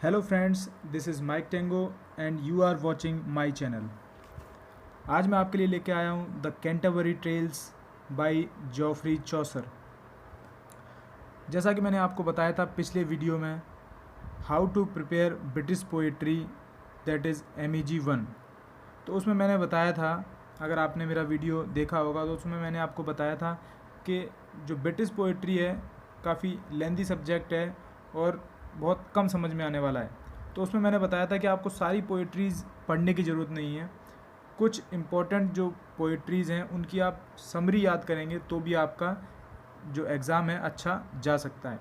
Hello friends, this is Mike Tango and you are watching my channel. आज मैं आपके लिए लेके आया हूँ the Canterbury Tales by Geoffrey Chaucer. जैसा कि मैंने आपको बताया था पिछले वीडियो में, how to prepare British poetry, that is MEG 1। तो उसमें मैंने बताया था, अगर आपने मेरा वीडियो देखा होगा तो उसमें मैंने आपको बताया था कि जो ब्रिटिश पोइट्री है काफ़ी लेंदी सब्जेक्ट है और बहुत कम समझ में आने वाला है। तो उसमें मैंने बताया था कि आपको सारी पोइट्रीज़ पढ़ने की ज़रूरत नहीं है। कुछ इम्पोर्टेंट जो पोइट्रीज़ हैं उनकी आप समरी याद करेंगे तो भी आपका जो एग्ज़ाम है अच्छा जा सकता है।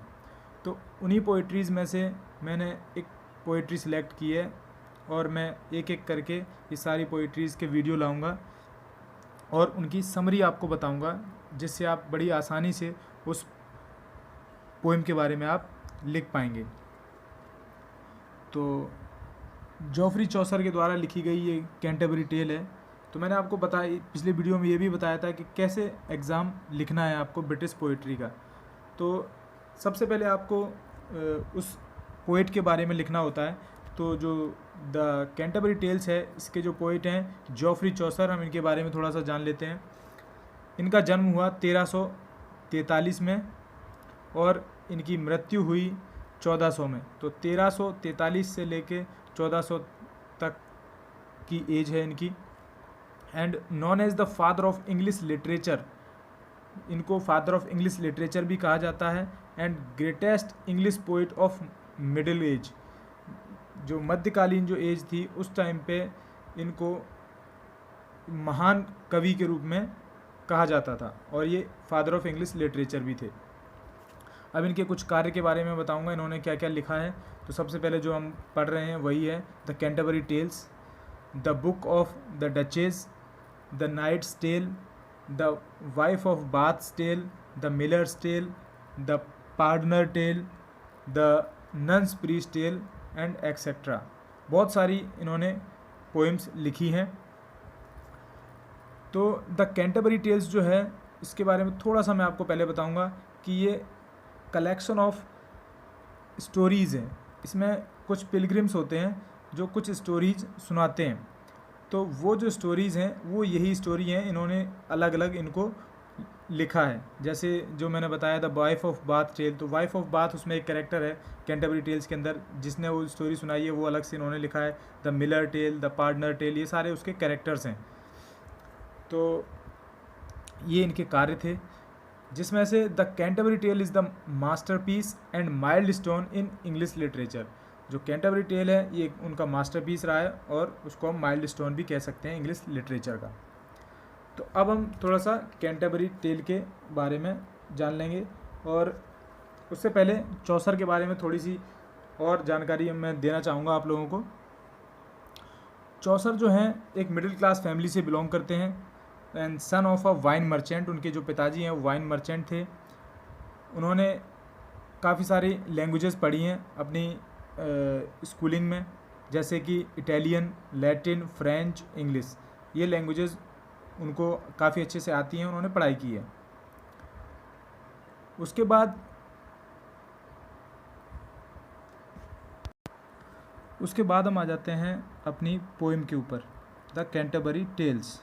तो उन्हीं पोइट्रीज़ में से मैंने एक पोइट्री सिलेक्ट की है और मैं एक एक करके ये सारी पोइट्रीज़ के वीडियो लाऊंगा और उनकी समरी आपको बताऊंगा, जिससे आप बड़ी आसानी से उस पोएम के बारे में आप लिख पाएंगे। तो जॉफ्री चौसर के द्वारा लिखी गई ये कैंटरबरी टेल है। तो मैंने आपको बताया पिछले वीडियो में ये भी बताया था कि कैसे एग्ज़ाम लिखना है आपको ब्रिटिश पोइट्री का। तो सबसे पहले आपको उस पोइट के बारे में लिखना होता है। तो जो द कैंटरबरी टेल्स है, इसके जो पोइट हैं जॉफ्री चौसर, हम इनके बारे में थोड़ा सा जान लेते हैं। इनका जन्म हुआ 1343 में और इनकी मृत्यु हुई 1400 में। तो 1343 से लेके 1400 तक की एज है इनकी। And known as the father of English literature, इनको फादर ऑफ इंग्लिश लिटरेचर भी कहा जाता है। And greatest English poet of middle age, जो मध्यकालीन जो एज थी उस टाइम पे इनको महान कवि के रूप में कहा जाता था और ये फादर ऑफ इंग्लिश लिटरेचर भी थे। अब इनके कुछ कार्य के बारे में बताऊंगा इन्होंने क्या क्या लिखा है। तो सबसे पहले जो हम पढ़ रहे हैं वही है the Canterbury Tales, the Book of the Duchess, the Knight's Tale, the wife of Bath's Tale, the Miller's Tale, the Pardoner Tale, the nuns priest Tale and etcetera. बहुत सारी इन्होंने पोएम्स लिखी हैं। तो द कैंटरबरी टेल्स जो है, इसके बारे में थोड़ा सा मैं आपको पहले बताऊंगा कि ये कलेक्शन ऑफ स्टोरीज़ हैं। इसमें कुछ पिलग्रिम्स होते हैं जो कुछ स्टोरीज सुनाते हैं। तो वो जो स्टोरीज़ हैं वो यही स्टोरी हैं, इन्होंने अलग अलग इनको लिखा है। जैसे जो मैंने बताया the wife of Bath tale, तो वाइफ ऑफ बाथ उसमें एक कैरेक्टर है कैंटरबरी टेल्स के अंदर जिसने वो स्टोरी सुनाई है, वो अलग से इन्होंने लिखा है। The miller tale, the partner tale, ये सारे उसके कैरेक्टर्स हैं। तो ये इनके कार्य थे, जिसमें से the Canterbury tale is the masterpiece and milestone in English literature. जो कैंटरबरी टेल है ये उनका मास्टरपीस रहा है और उसको हम माइल्ड स्टोन भी कह सकते हैं इंग्लिश लिटरेचर का। तो अब हम थोड़ा सा कैंटरबरी टेल के बारे में जान लेंगे और उससे पहले चौसर के बारे में थोड़ी सी और जानकारी मैं देना चाहूँगा आप लोगों को। चौसर जो हैं एक मिडिल क्लास फैमिली से बिलोंग करते हैं and son of a wine merchant. उनके जो पिताजी हैं वो वाइन मर्चेंट थे। उन्होंने काफ़ी सारी लैंग्वेजेस पढ़ी हैं अपनी स्कूलिंग में, जैसे कि इटालियन, लैटिन, फ्रेंच, इंग्लिश। ये लैंग्वेजेस उनको काफ़ी अच्छे से आती हैं, उन्होंने पढ़ाई की है। उसके बाद हम आ जाते हैं अपनी पोएम के ऊपर, द कैंटरबरी टेल्स।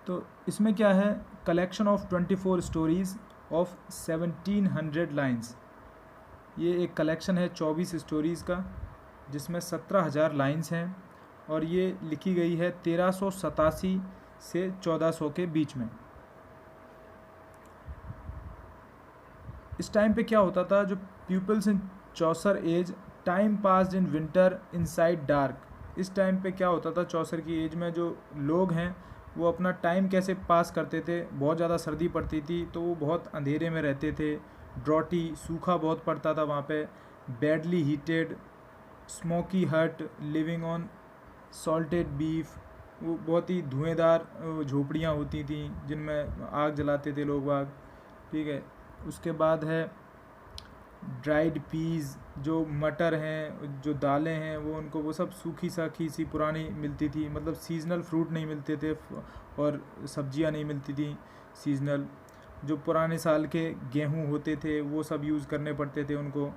तो इसमें क्या है, collection of 24 stories of 1700 lines. ये एक कलेक्शन है 24 स्टोरीज़ का, जिसमें 17,000 लाइन्स हैं और ये लिखी गई है 1387 से 1400 के बीच में। इस टाइम पे क्या होता था, जो peoples in Chaucer age time passed in winter inside dark. इस टाइम पे क्या होता था, चौसर की एज में जो लोग हैं वो अपना टाइम कैसे पास करते थे। बहुत ज़्यादा सर्दी पड़ती थी तो वो बहुत अंधेरे में रहते थे। ड्रॉटी, सूखा बहुत पड़ता था वहाँ पे। बैडली हीटेड, स्मोकी हट, लिविंग ऑन सॉल्टेड बीफ, वो बहुत ही धुएंधार झोपड़ियाँ होती थी जिनमें आग जलाते थे लोग बाग। ठीक है, उसके बाद है ड्राइड पीज़, जो मटर हैं, जो दालें हैं, वो उनको वो सब सूखी साखी सी पुरानी मिलती थी। मतलब सीजनल फ्रूट नहीं मिलते थे और सब्जियां नहीं मिलती थी सीजनल। जो पुराने साल के गेहूँ होते थे वो सब यूज़ करने पड़ते थे उनको।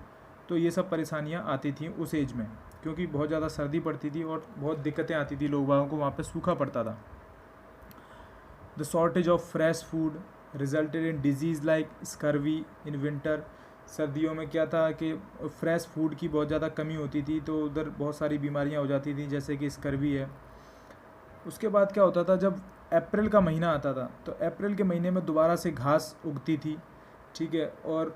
तो ये सब परेशानियाँ आती थी उस एज में, क्योंकि बहुत ज़्यादा सर्दी पड़ती थी और बहुत दिक्कतें आती थी, लोग बागों को वहाँ पे सूखा पड़ता था। The shortage of fresh food resulted in disease like scurvy in winter. सर्दियों में क्या था कि फ्रेश फूड की बहुत ज़्यादा कमी होती थी, तो उधर बहुत सारी बीमारियाँ हो जाती थी, जैसे कि स्कर्वी है। उसके बाद क्या होता था, जब अप्रैल का महीना आता था तो अप्रैल के महीने में दोबारा से घास उगती थी, ठीक है, और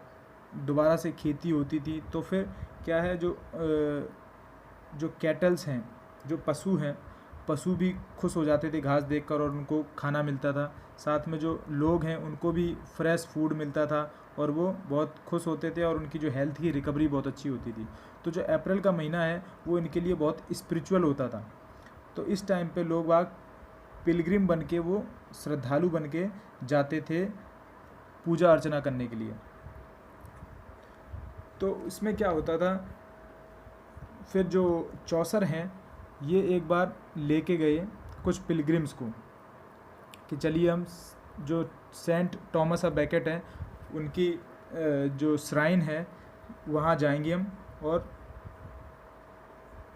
दोबारा से खेती होती थी। तो फिर क्या है, जो कैटल्स हैं, जो पशु हैं, पशु भी खुश हो जाते थे घास देखकर और उनको खाना मिलता था। साथ में जो लोग हैं उनको भी फ्रेश फूड मिलता था और वो बहुत खुश होते थे और उनकी जो हेल्थ की रिकवरी बहुत अच्छी होती थी। तो जो अप्रैल का महीना है वो इनके लिए बहुत स्पिरिचुअल होता था। तो इस टाइम पे लोग बाग पिलग्रिम बन के, वो श्रद्धालु बन के जाते थे पूजा अर्चना करने के लिए। तो इसमें क्या होता था, फिर जो चौसर हैं ये एक बार लेके गए कुछ पिलग्रिम्स को कि चलिए हम जो सेंट थॉमस ऑफ बेकेट हैं उनकी जो श्राइन है वहाँ जाएंगे हम और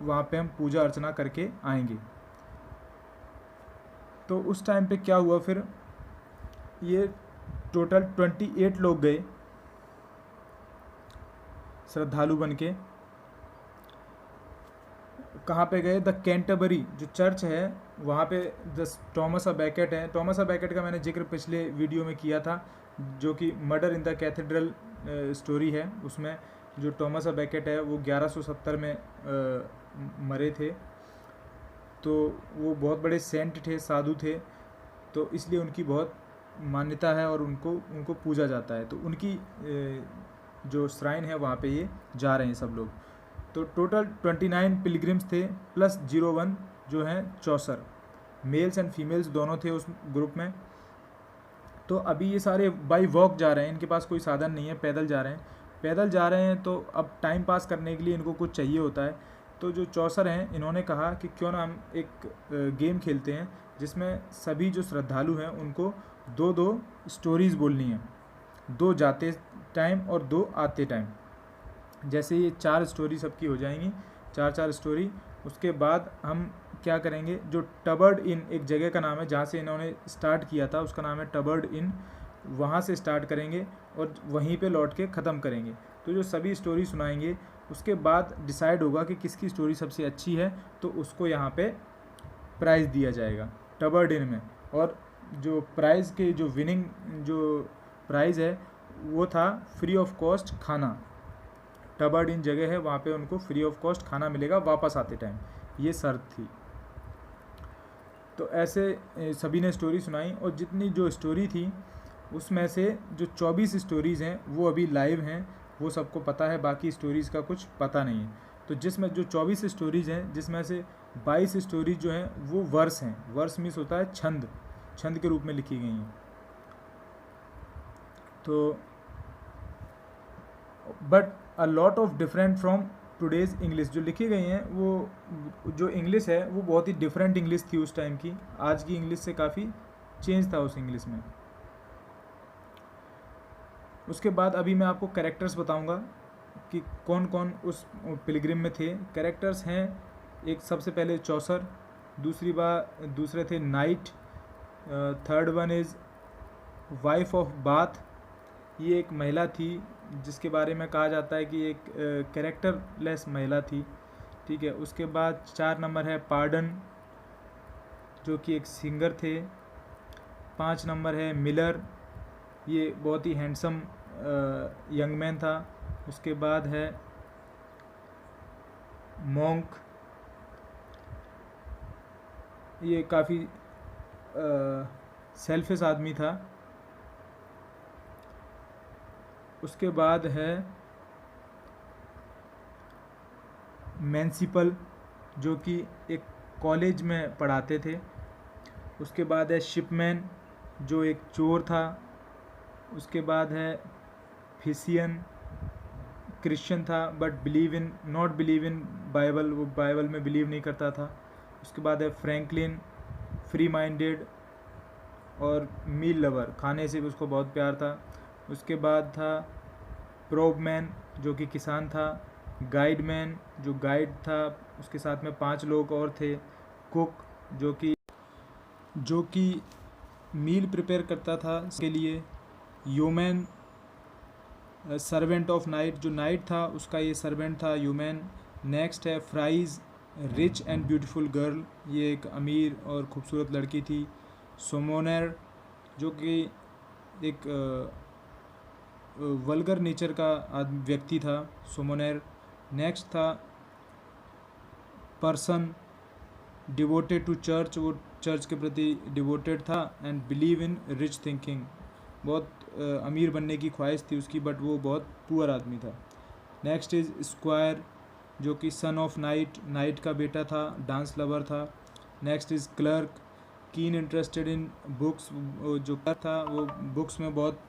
वहाँ पे हम पूजा अर्चना करके आएंगे। तो उस टाइम पे क्या हुआ, फिर ये टोटल 28 लोग गए श्रद्धालु बन के। कहाँ पे गए, द कैंटरबरी जो चर्च है वहाँ पे द थॉमस ऑफ बेकेट है। थॉमस ऑफ बेकेट का मैंने जिक्र पिछले वीडियो में किया था, जो कि murder in the cathedral story है। उसमें जो थॉमस ऑफ बेकेट है वो 1170 में मरे थे। तो वो बहुत बड़े सेंट थे, साधु थे, तो इसलिए उनकी बहुत मान्यता है और उनको पूजा जाता है। तो उनकी जो श्राइन है वहाँ पे ये जा रहे हैं सब लोग। तो टोटल 29 पिलग्रिम्स थे प्लस 01 जो हैं चौसर, मेल्स एंड फीमेल्स दोनों थे उस ग्रुप में। तो अभी ये सारे बाई वॉक जा रहे हैं, इनके पास कोई साधन नहीं है, पैदल जा रहे हैं। तो अब टाइम पास करने के लिए इनको कुछ चाहिए होता है। तो जो चौसर हैं इन्होंने कहा कि क्यों ना हम एक गेम खेलते हैं जिसमें सभी जो श्रद्धालु हैं उनको 2-2 स्टोरीज़ बोलनी है, 2 जाते टाइम और 2 आते टाइम। जैसे ये 4 स्टोरी सबकी हो जाएंगी, 4-4 स्टोरी। उसके बाद हम क्या करेंगे, जो टबर्ड इन एक जगह का नाम है जहाँ से इन्होंने स्टार्ट किया था, उसका नाम है टबर्ड इन, वहाँ से स्टार्ट करेंगे और वहीं पे लौट के ख़त्म करेंगे। तो जो सभी स्टोरी सुनाएंगे उसके बाद डिसाइड होगा कि किसकी स्टोरी सबसे अच्छी है, तो उसको यहाँ पे प्राइज़ दिया जाएगा टबर्ड इन में। और जो प्राइज़ के जो विनिंग जो प्राइज़ है वो था फ्री ऑफ कॉस्ट खाना। टबर्ड इन जगह है वहाँ पे उनको फ्री ऑफ कॉस्ट खाना मिलेगा वापस आते टाइम, ये शर्त थी। तो ऐसे सभी ने स्टोरी सुनाई और जितनी जो स्टोरी थी उसमें से जो 24 स्टोरीज़ हैं वो अभी लाइव हैं, वो सबको पता है, बाकी स्टोरीज़ का कुछ पता नहीं है। तो जिसमें जो 24 स्टोरीज़ हैं जिसमें से 22 स्टोरीज जो हैं वो वर्स हैं। वर्स मीन्स होता है छंद के रूप में लिखी गई हैं। तो but a lot of different from today's English, जो लिखी गई हैं वो जो इंग्लिश है वो बहुत ही डिफरेंट इंग्लिश थी उस टाइम की, आज की इंग्लिश से काफ़ी चेंज था उस इंग्लिश में। उसके बाद अभी मैं आपको कैरेक्टर्स बताऊंगा कि कौन कौन उस पिलग्रिम में थे। कैरेक्टर्स हैं, एक सबसे पहले चौसर, दूसरे थे night, third one is wife of bath, ये एक महिला थी जिसके बारे में कहा जाता है कि एक कैरेक्टरलेस महिला थी, ठीक है। उसके बाद 4 नंबर है पार्डन जो कि एक सिंगर थे। 5 नंबर है मिलर, ये बहुत ही हैंडसम यंग मैन था। उसके बाद है मॉन्क, ये काफ़ी सेल्फिश आदमी था। उसके बाद है मैंसिपल जो कि एक कॉलेज में पढ़ाते थे। उसके बाद है शिपमैन जो एक चोर था। उसके बाद है फिशियन, क्रिश्चियन था but not believe in Bible, वो बाइबल में बिलीव नहीं करता था। उसके बाद है फ्रैंकलिन, फ्री माइंडेड, और मील लवर, खाने से भी उसको बहुत प्यार था। उसके बाद था प्रोबमैन जो कि किसान था, गाइडमैन जो गाइड था, उसके साथ में 5 लोग और थे, कुक जो कि मील प्रिपेयर करता था इसके लिए, ह्यूमन सर्वेंट ऑफ नाइट जो नाइट था उसका ये सर्वेंट था ह्यूमन। नेक्स्ट है fries, rich and beautiful girl, ये एक अमीर और ख़ूबसूरत लड़की थी। सोमोनर जो कि एक वल्गर नेचर का व्यक्ति था, सोमोनर। नेक्स्ट था पर्सन डिवोटेड टू चर्च, वो चर्च के प्रति डिवोटेड था, and believe in rich thinking, बहुत अमीर बनने की ख्वाहिश थी उसकी, बट वो बहुत पुअर आदमी था। नेक्स्ट इज़ स्क्वायर जो कि सन ऑफ नाइट, नाइट का बेटा था, डांस लवर था। नेक्स्ट इज़ क्लर्क, कीन इंटरेस्टेड इन बुक्स, जो क्लर्क था वो बुक्स में बहुत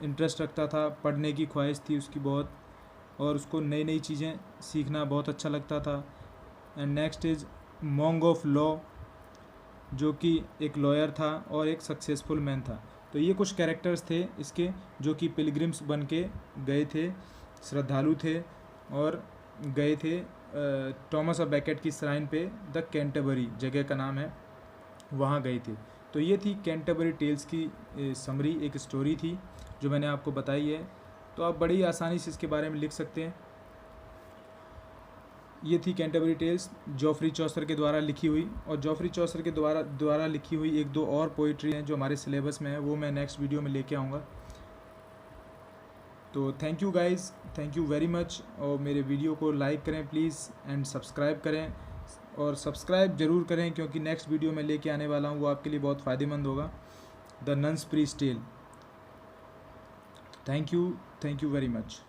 इंटरेस्ट रखता था, पढ़ने की ख्वाहिश थी उसकी बहुत, और उसको नई नई चीज़ें सीखना बहुत अच्छा लगता था। And next is मॉन्ग of law जो कि एक लॉयर था और एक सक्सेसफुल मैन था। तो ये कुछ कैरेक्टर्स थे इसके जो कि पिलग्रिम्स बन के गए थे, श्रद्धालु थे और गए थे थॉमस ऑफ बैकेट की श्राइन पे, द कैंटरबरी जगह का नाम है, वहाँ गए थे। तो ये थी कैंटरबरी टेल्स की समरी, एक स्टोरी थी जो मैंने आपको बताई है। तो आप बड़ी आसानी से इसके बारे में लिख सकते हैं। ये थी कैंटरबरी टेल्स जॉफ्री चौसर के द्वारा लिखी हुई, और जॉफ्री चौसर के द्वारा लिखी हुई 1-2 और पोइट्री हैं जो हमारे सिलेबस में है, वो मैं नेक्स्ट वीडियो में लेके आऊँगा। तो thank you guys, thank you very much, और मेरे वीडियो को लाइक करें प्लीज़ एंड सब्सक्राइब करें, और सब्सक्राइब ज़रूर करें क्योंकि नेक्स्ट वीडियो में लेके आने वाला हूँ वो आपके लिए बहुत फ़ायदेमंद होगा, the nuns priest tale. Thank you very much.